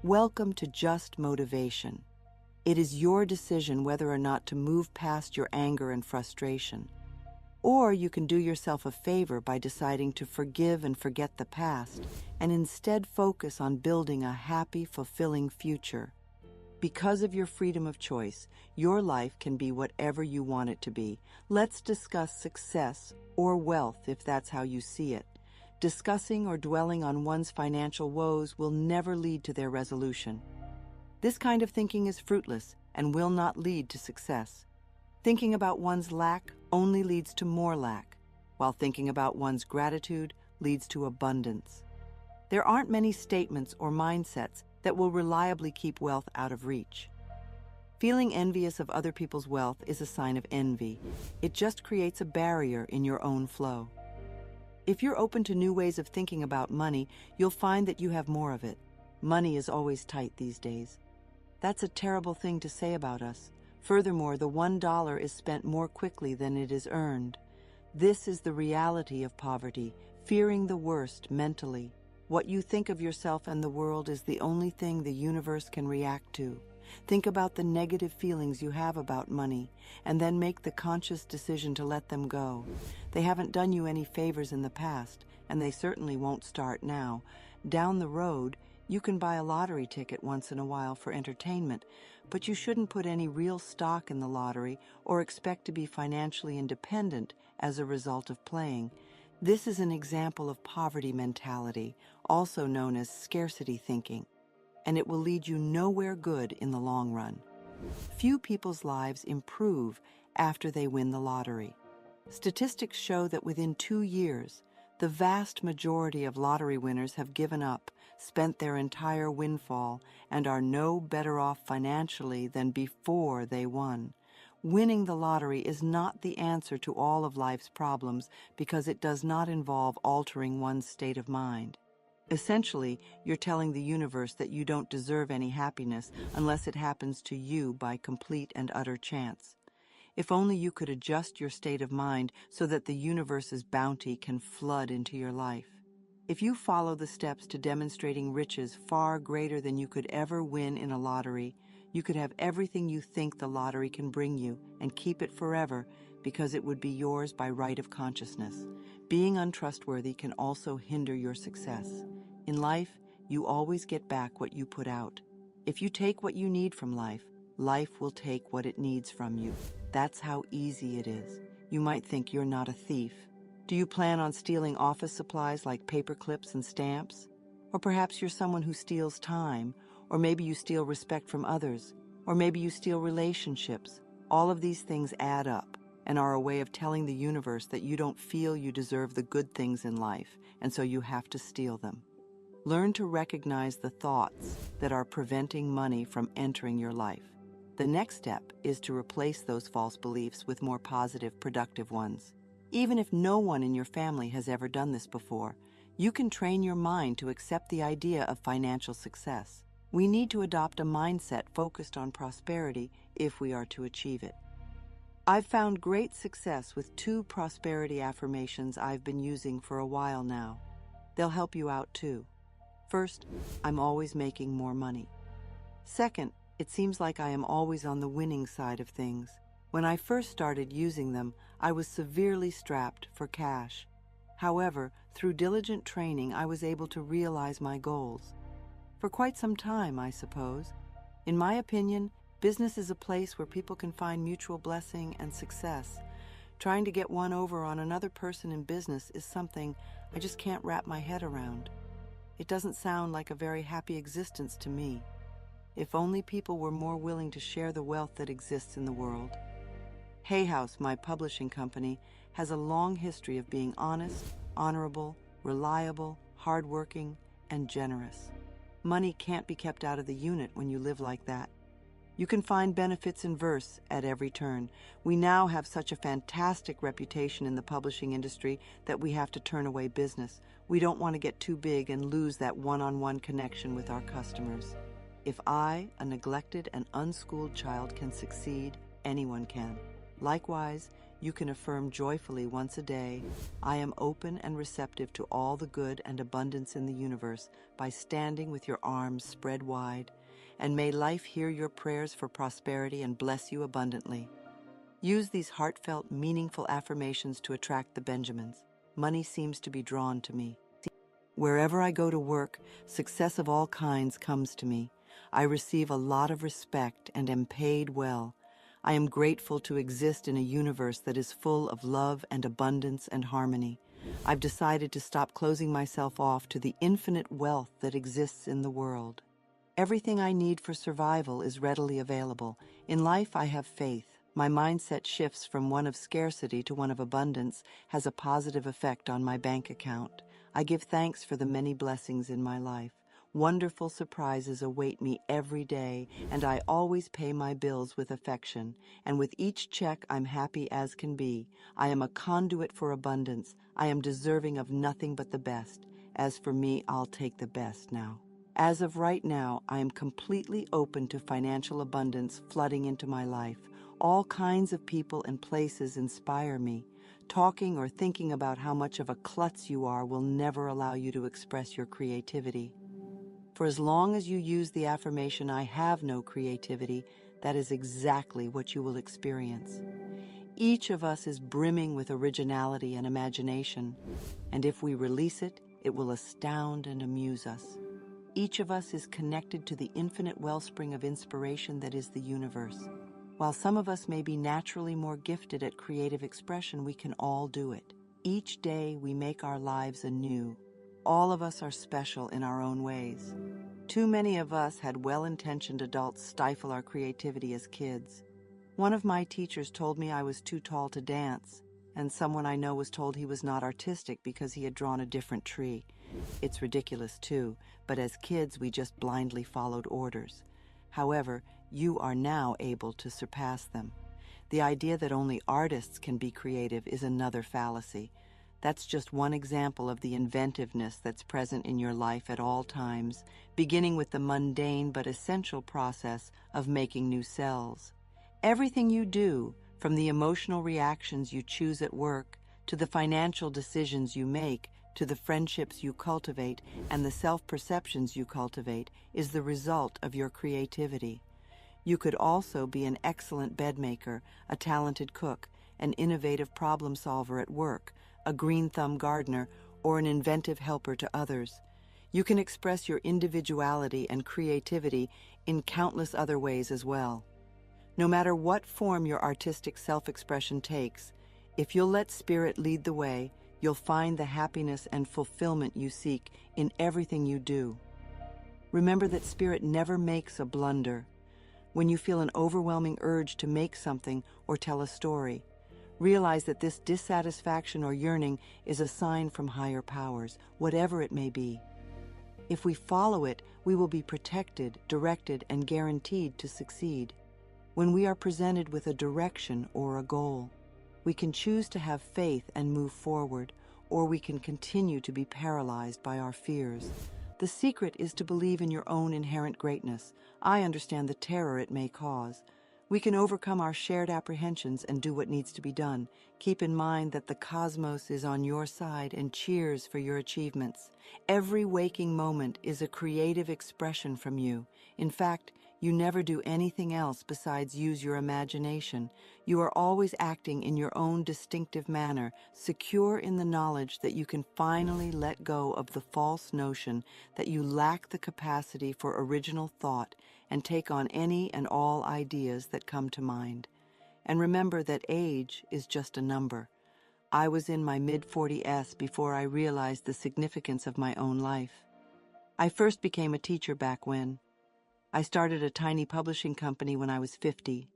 Welcome to Just Motivation. It is your decision whether or not to move past your anger and frustration. Or you can do yourself a favor by deciding to forgive and forget the past and instead focus on building a happy, fulfilling future. Because of your freedom of choice, your life can be whatever you want it to be. Let's discuss success or wealth if that's how you see it. Discussing or dwelling on one's financial woes will never lead to their resolution. This kind of thinking is fruitless and will not lead to success. Thinking about one's lack only leads to more lack, while thinking about one's gratitude leads to abundance. There aren't many statements or mindsets that will reliably keep wealth out of reach. Feeling envious of other people's wealth is a sign of envy. It just creates a barrier in your own flow. If you're open to new ways of thinking about money, you'll find that you have more of it. Money is always tight these days. That's a terrible thing to say about us. Furthermore, the $1 is spent more quickly than it is earned. This is the reality of poverty, fearing the worst mentally. What you think of yourself and the world is the only thing the universe can react to. Think about the negative feelings you have about money, and then make the conscious decision to let them go. They haven't done you any favors in the past, and they certainly won't start now. Down the road, you can buy a lottery ticket once in a while for entertainment, but you shouldn't put any real stock in the lottery or expect to be financially independent as a result of playing. This is an example of poverty mentality, also known as scarcity thinking, and it will lead you nowhere good in the long run. Few people's lives improve after they win the lottery. Statistics show that within 2 years, the vast majority of lottery winners have given up, spent their entire windfall, and are no better off financially than before they won. Winning the lottery is not the answer to all of life's problems because it does not involve altering one's state of mind. Essentially, you're telling the universe that you don't deserve any happiness unless it happens to you by complete and utter chance. If only you could adjust your state of mind so that the universe's bounty can flood into your life. If you follow the steps to demonstrating riches far greater than you could ever win in a lottery, you could have everything you think the lottery can bring you and keep it forever because it would be yours by right of consciousness. Being untrustworthy can also hinder your success. In life, you always get back what you put out. If you take what you need from life, life will take what it needs from you. That's how easy it is. You might think you're not a thief. Do you plan on stealing office supplies like paper clips and stamps? Or perhaps you're someone who steals time, or maybe you steal respect from others, or maybe you steal relationships. All of these things add up and are a way of telling the universe that you don't feel you deserve the good things in life, and so you have to steal them. Learn to recognize the thoughts that are preventing money from entering your life. The next step is to replace those false beliefs with more positive, productive ones. Even if no one in your family has ever done this before, you can train your mind to accept the idea of financial success. We need to adopt a mindset focused on prosperity if we are to achieve it. I've found great success with 2 prosperity affirmations I've been using for a while now. They'll help you out too. First, I'm always making more money. Second, it seems like I am always on the winning side of things. When I first started using them, I was severely strapped for cash. However, through diligent training, I was able to realize my goals. For quite some time, I suppose. In my opinion, business is a place where people can find mutual blessing and success. Trying to get one over on another person in business is something I just can't wrap my head around. It doesn't sound like a very happy existence to me. If only people were more willing to share the wealth that exists in the world. Hay House, my publishing company, has a long history of being honest, honorable, reliable, hardworking, and generous. Money can't be kept out of the unit when you live like that. You can find benefits in verse at every turn. We now have such a fantastic reputation in the publishing industry that we have to turn away business. We don't want to get too big and lose that one-on-one connection with our customers. If I, a neglected and unschooled child, can succeed, anyone can. Likewise, You can affirm joyfully once a day, "I am open and receptive to all the good and abundance in the universe," by standing with your arms spread wide, and may life hear your prayers for prosperity and bless you abundantly. Use these heartfelt, meaningful affirmations to attract the Benjamins. Money seems to be drawn to me. Wherever I go to work, success of all kinds comes to me. I receive a lot of respect and am paid well. I am grateful to exist in a universe that is full of love and abundance and harmony. I've decided to stop closing myself off to the infinite wealth that exists in the world. Everything I need for survival is readily available. In life, I have faith. My mindset shifts from one of scarcity to one of abundance, has a positive effect on my bank account. I give thanks for the many blessings in my life. Wonderful surprises await me every day, and I always pay my bills with affection. And with each check, I'm happy as can be. I am a conduit for abundance. I am deserving of nothing but the best. As for me, I'll take the best now. As of right now, I am completely open to financial abundance flooding into my life. All kinds of people and places inspire me. Talking or thinking about how much of a klutz you are will never allow you to express your creativity. For as long as you use the affirmation, "I have no creativity," that is exactly what you will experience. Each of us is brimming with originality and imagination, and if we release it, it will astound and amuse us. Each of us is connected to the infinite wellspring of inspiration that is the universe. While some of us may be naturally more gifted at creative expression, we can all do it. Each day we make our lives anew. All of us are special in our own ways. Too many of us had well-intentioned adults stifle our creativity as kids. One of my teachers told me I was too tall to dance, and someone I know was told he was not artistic because he had drawn a different tree. It's ridiculous too, but as kids we just blindly followed orders. However, you are now able to surpass them. The idea that only artists can be creative is another fallacy. That's just one example of the inventiveness that's present in your life at all times, beginning with the mundane but essential process of making new cells. Everything you do, from the emotional reactions you choose at work, to the financial decisions you make, to the friendships you cultivate, and the self-perceptions you cultivate, is the result of your creativity. You could also be an excellent bedmaker, a talented cook, an innovative problem solver at work, a green-thumb gardener, or an inventive helper to others. You can express your individuality and creativity in countless other ways as well. No matter what form your artistic self-expression takes, if you'll let spirit lead the way, you'll find the happiness and fulfillment you seek in everything you do. Remember that spirit never makes a blunder. When you feel an overwhelming urge to make something or tell a story, realize that this dissatisfaction or yearning is a sign from higher powers, whatever it may be. If we follow it, we will be protected, directed, and guaranteed to succeed. When we are presented with a direction or a goal, we can choose to have faith and move forward, or we can continue to be paralyzed by our fears. The secret is to believe in your own inherent greatness. I understand the terror it may cause. We can overcome our shared apprehensions and do what needs to be done. Keep in mind that the cosmos is on your side and cheers for your achievements. Every waking moment is a creative expression from you. In fact, you never do anything else besides use your imagination. You are always acting in your own distinctive manner, secure in the knowledge that you can finally let go of the false notion that you lack the capacity for original thought and take on any and all ideas that come to mind. And remember that age is just a number. I was in my mid-40s before I realized the significance of my own life. I first became a teacher back when. I started a tiny publishing company when I was 50.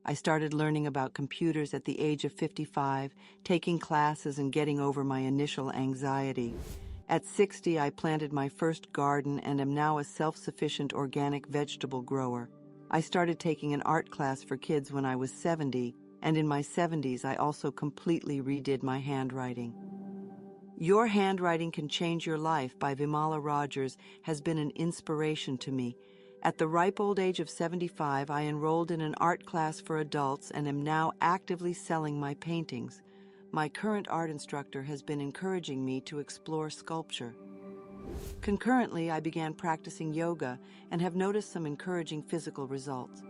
I started learning about computers at the age of 55, taking classes and getting over my initial anxiety. At 60, I planted my first garden and am now a self-sufficient organic vegetable grower. I started taking an art class for kids when I was 70, and in my 70s, I also completely redid my handwriting. Your Handwriting Can Change Your Life by Vimala Rogers has been an inspiration to me. At the ripe old age of 75, I enrolled in an art class for adults and am now actively selling my paintings. My current art instructor has been encouraging me to explore sculpture. Concurrently, I began practicing yoga and have noticed some encouraging physical results.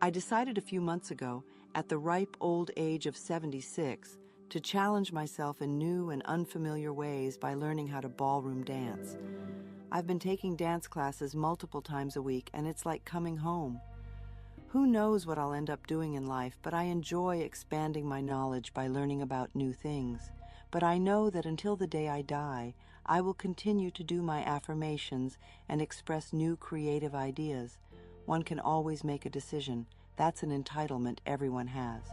I decided a few months ago, at the ripe old age of 76, to challenge myself in new and unfamiliar ways by learning how to ballroom dance. I've been taking dance classes multiple times a week, and it's like coming home. Who knows what I'll end up doing in life, but I enjoy expanding my knowledge by learning about new things. But I know that until the day I die, I will continue to do my affirmations and express new creative ideas. One can always make a decision. That's an entitlement everyone has.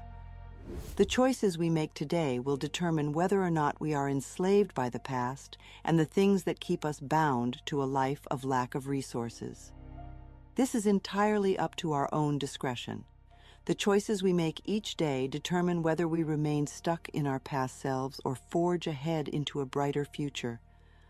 The choices we make today will determine whether or not we are enslaved by the past and the things that keep us bound to a life of lack of resources. This is entirely up to our own discretion. The choices we make each day determine whether we remain stuck in our past selves or forge ahead into a brighter future.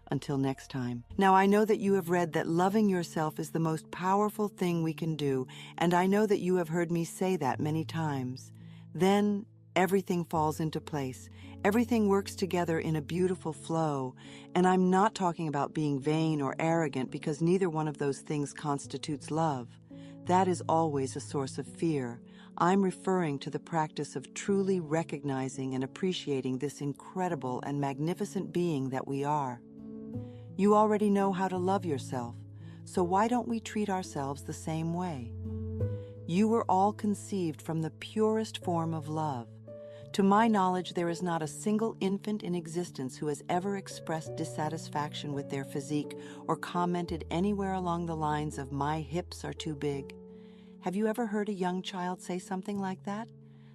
Until next time. Now, I know that you have read that loving yourself is the most powerful thing we can do, and I know that you have heard me say that many times. Then everything falls into place. Everything works together in a beautiful flow. And I'm not talking about being vain or arrogant, because neither one of those things constitutes love. That is always a source of fear. I'm referring to the practice of truly recognizing and appreciating this incredible and magnificent being that we are. You already know how to love yourself, so why don't we treat ourselves the same way? You were all conceived from the purest form of love. To my knowledge, there is not a single infant in existence who has ever expressed dissatisfaction with their physique or commented anywhere along the lines of "my hips are too big." Have you ever heard a young child say something like that?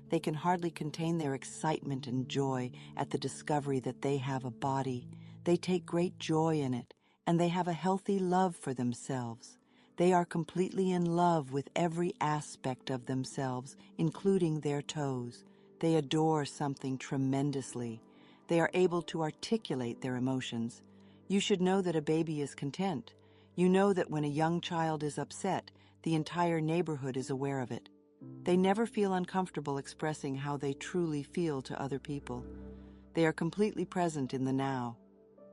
They can hardly contain their excitement and joy at the discovery that they have a body. They take great joy in it, and they have a healthy love for themselves. They are completely in love with every aspect of themselves, including their toes. They adore something tremendously. They are able to articulate their emotions. You should know that a baby is content. You know that when a young child is upset, the entire neighborhood is aware of it. They never feel uncomfortable expressing how they truly feel to other people. They are completely present in the now.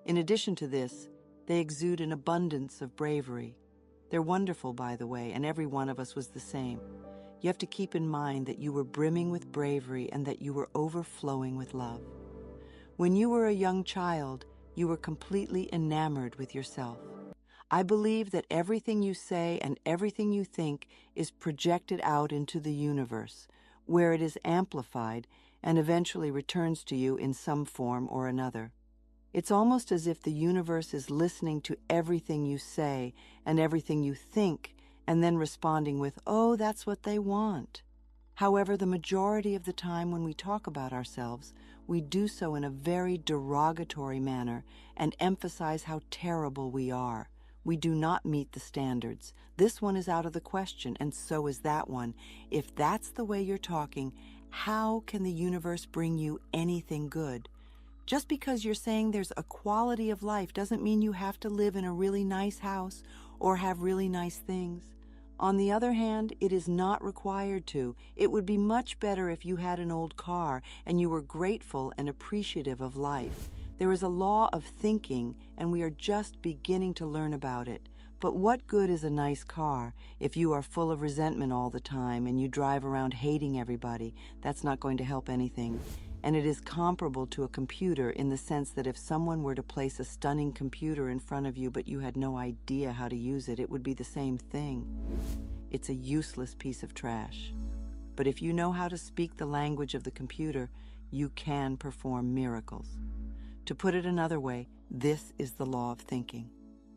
In addition to this, they exude an abundance of bravery. They're wonderful, by the way, and every one of us was the same. You have to keep in mind that you were brimming with bravery and that you were overflowing with love. When you were a young child, you were completely enamored with yourself. I believe that everything you say and everything you think is projected out into the universe, where it is amplified and eventually returns to you in some form or another. It's almost as if the universe is listening to everything you say and everything you think, and then responding with, "Oh, that's what they want." However, the majority of the time when we talk about ourselves, we do so in a very derogatory manner and emphasize how terrible we are. We do not meet the standards. This one is out of the question, and so is that one. If that's the way you're talking, how can the universe bring you anything good? Just because you're saying there's a quality of life doesn't mean you have to live in a really nice house or have really nice things. On the other hand, it is not required to. It would be much better if you had an old car and you were grateful and appreciative of life. There is a law of thinking, and we are just beginning to learn about it. But what good is a nice car if you are full of resentment all the time and you drive around hating everybody? That's not going to help anything. And it is comparable to a computer in the sense that if someone were to place a stunning computer in front of you but you had no idea how to use it, it would be the same thing. It's a useless piece of trash. But if you know how to speak the language of the computer, you can perform miracles. To put it another way, this is the law of thinking.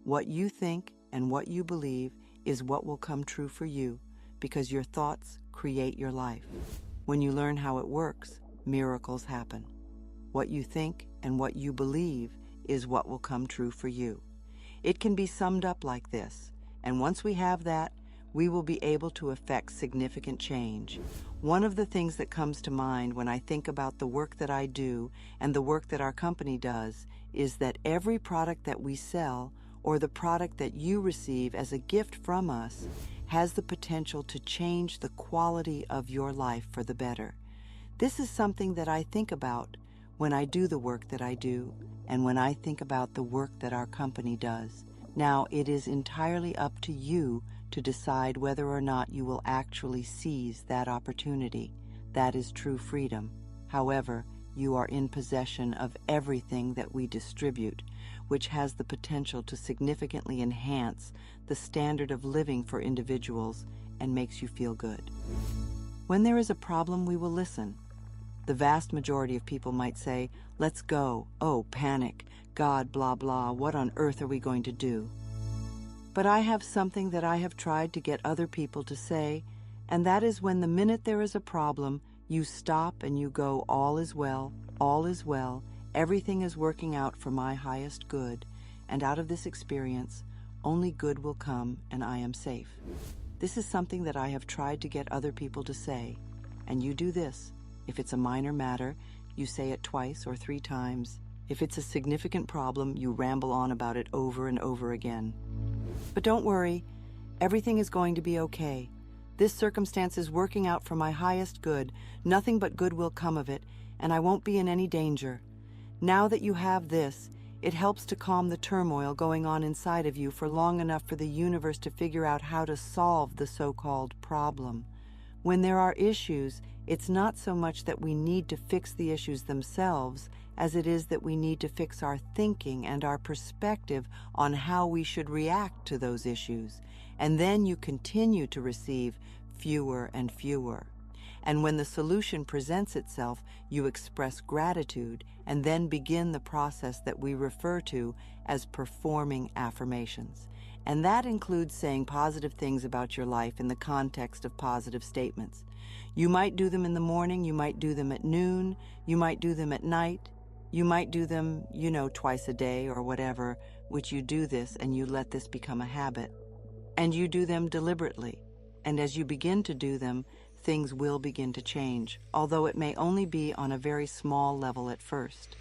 What you think and what you believe is what will come true for you, because your thoughts create your life. When you learn how it works, miracles happen. What you think and what you believe is what will come true for you. It can be summed up like this, and once we have that, we will be able to effect significant change. One of the things that comes to mind when I think about the work that I do and the work that our company does is that every product that we sell, or the product that you receive as a gift from us has the potential to change the quality of your life for the better. This is something that I think about when I do the work that I do and when I think about the work that our company does. Now, it is entirely up to you to decide whether or not you will actually seize that opportunity. That is true freedom. However, you are in possession of everything that we distribute, which has the potential to significantly enhance the standard of living for individuals and makes you feel good. When there is a problem, we will listen. The vast majority of people might say, "Let's go. Oh, panic. God, blah, blah. What on earth are we going to do?" But I have something that I have tried to get other people to say, and that is when the minute there is a problem, you stop and you go, all is well, everything is working out for my highest good, and out of this experience, only good will come and I am safe. This is something that I have tried to get other people to say, and you do this. If it's a minor matter, you say it twice or 3 times. If it's a significant problem, you ramble on about it over and over again. But don't worry, everything is going to be okay. This circumstance is working out for my highest good. Nothing but good will come of it, and I won't be in any danger. Now that you have this, it helps to calm the turmoil going on inside of you for long enough for the universe to figure out how to solve the so-called problem. When there are issues, it's not so much that we need to fix the issues themselves as it is that we need to fix our thinking and our perspective on how we should react to those issues. And then you continue to receive fewer and fewer. And when the solution presents itself, you express gratitude and then begin the process that we refer to as performing affirmations. And that includes saying positive things about your life in the context of positive statements. You might do them in the morning, you might do them at noon, you might do them at night, you might do them, twice a day or whatever, which you do this and you let this become a habit. And you do them deliberately. And as you begin to do them, things will begin to change, although it may only be on a very small level at first.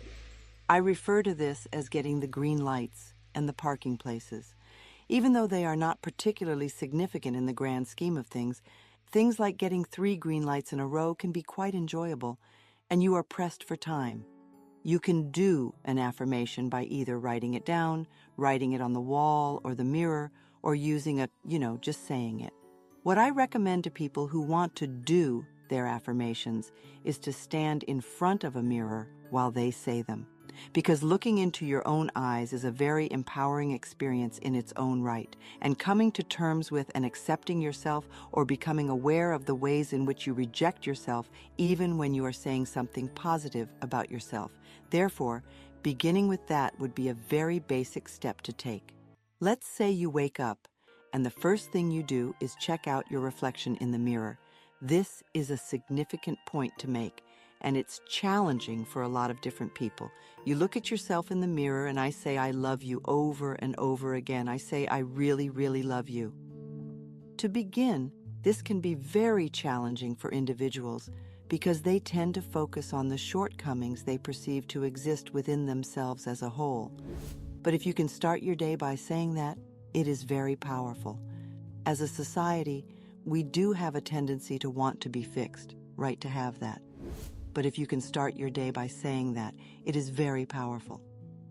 I refer to this as getting the green lights and the parking places. Even though they are not particularly significant in the grand scheme of things like getting 3 green lights in a row can be quite enjoyable, and you are pressed for time. You can do an affirmation by either writing it down, writing it on the wall or the mirror, or using just saying it. What I recommend to people who want to do their affirmations is to stand in front of a mirror while they say them, because looking into your own eyes is a very empowering experience in its own right, and coming to terms with and accepting yourself or becoming aware of the ways in which you reject yourself even when you are saying something positive about yourself. Therefore, beginning with that would be a very basic step to take. Let's say you wake up and the first thing you do is check out your reflection in the mirror. This is a significant point to make, and it's challenging for a lot of different people. You look at yourself in the mirror, and I say, "I love you," over and over again. I say, "I really, really love you." To begin, this can be very challenging for individuals because they tend to focus on the shortcomings they perceive to exist within themselves as a whole. But if you can start your day by saying that, it is very powerful. As a society, we do have a tendency to want to be fixed, right, to have that. But if you can start your day by saying that, it is very powerful.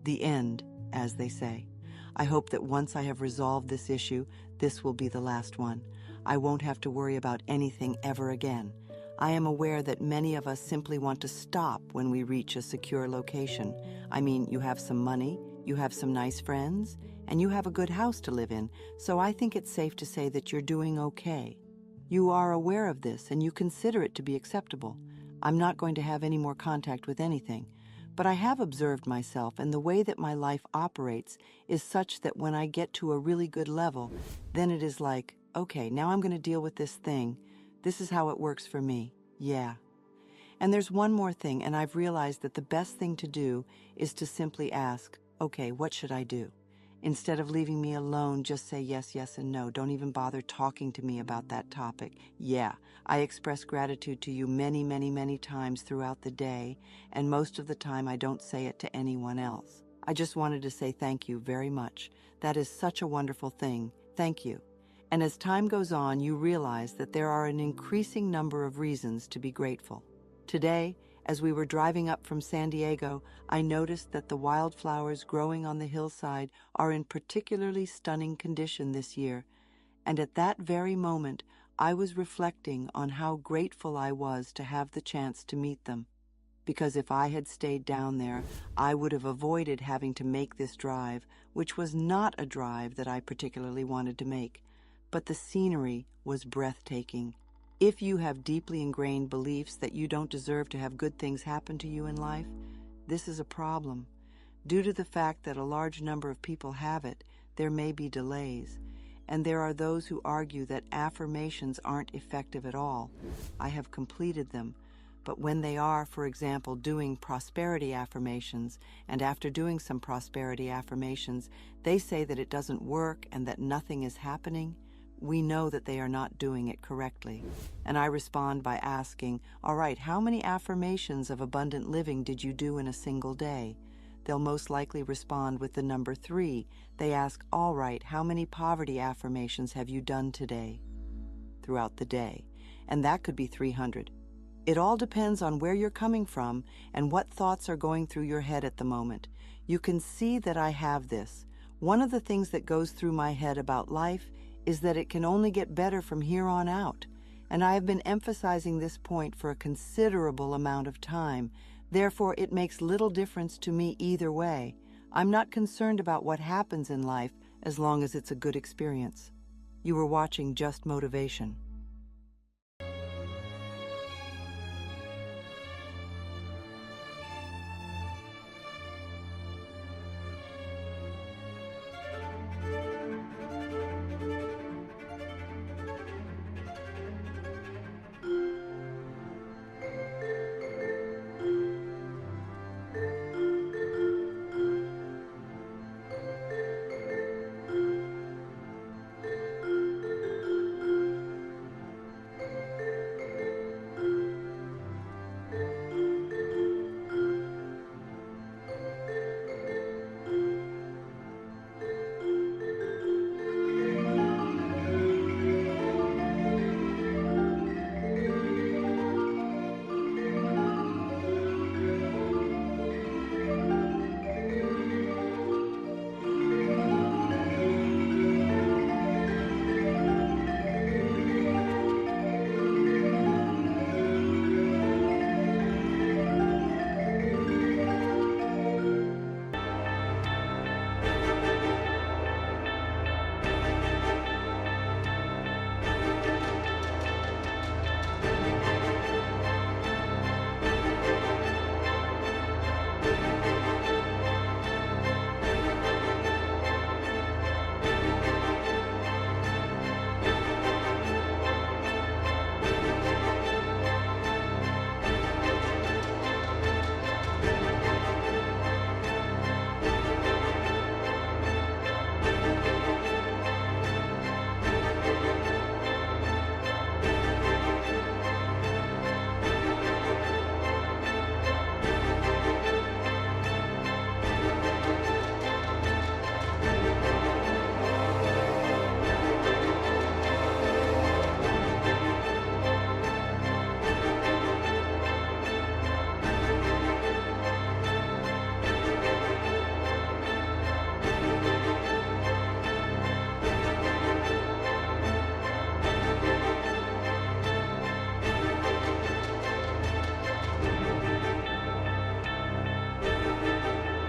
The end, as they say. I hope that once I have resolved this issue, this will be the last one. I won't have to worry about anything ever again. I am aware that many of us simply want to stop when we reach a secure location. I mean, you have some money, you have some nice friends, and you have a good house to live in, so I think it's safe to say that you're doing okay. You are aware of this, and you consider it to be acceptable. I'm not going to have any more contact with anything, but I have observed myself, and the way that my life operates is such that when I get to a really good level, then it is like, okay, now I'm going to deal with this thing. This is how it works for me. Yeah. And there's one more thing, and I've realized that the best thing to do is to simply ask, okay, what should I do? Instead of leaving me alone, just say yes, yes, and no. Don't even bother talking to me about that topic. Yeah, I express gratitude to you many, many, many times throughout the day, and most of the time I don't say it to anyone else. I just wanted to say thank you very much. That is such a wonderful thing. Thank you. And as time goes on, you realize that there are an increasing number of reasons to be grateful. Today, as we were driving up from San Diego, I noticed that the wildflowers growing on the hillside are in particularly stunning condition this year. And at that very moment, I was reflecting on how grateful I was to have the chance to meet them. Because if I had stayed down there, I would have avoided having to make this drive, which was not a drive that I particularly wanted to make. But the scenery was breathtaking. If you have deeply ingrained beliefs that you don't deserve to have good things happen to you in life, this is a problem. Due to the fact that a large number of people have it, there may be delays. And there are those who argue that affirmations aren't effective at all. I have completed them. But when they are, for example, doing prosperity affirmations, and after doing some prosperity affirmations, they say that it doesn't work and that nothing is happening, we know that they are not doing it correctly. And I respond by asking, all right, how many affirmations of abundant living did you do in a single day? They'll most likely respond with the number 3. They ask, all right, how many poverty affirmations have you done today? Throughout the day. And that could be 300. It all depends on where you're coming from and what thoughts are going through your head at the moment. You can see that I have this. One of the things that goes through my head about life is that it can only get better from here on out. And I have been emphasizing this point for a considerable amount of time. Therefore, it makes little difference to me either way. I'm not concerned about what happens in life as long as it's a good experience. You were watching Just Motivation.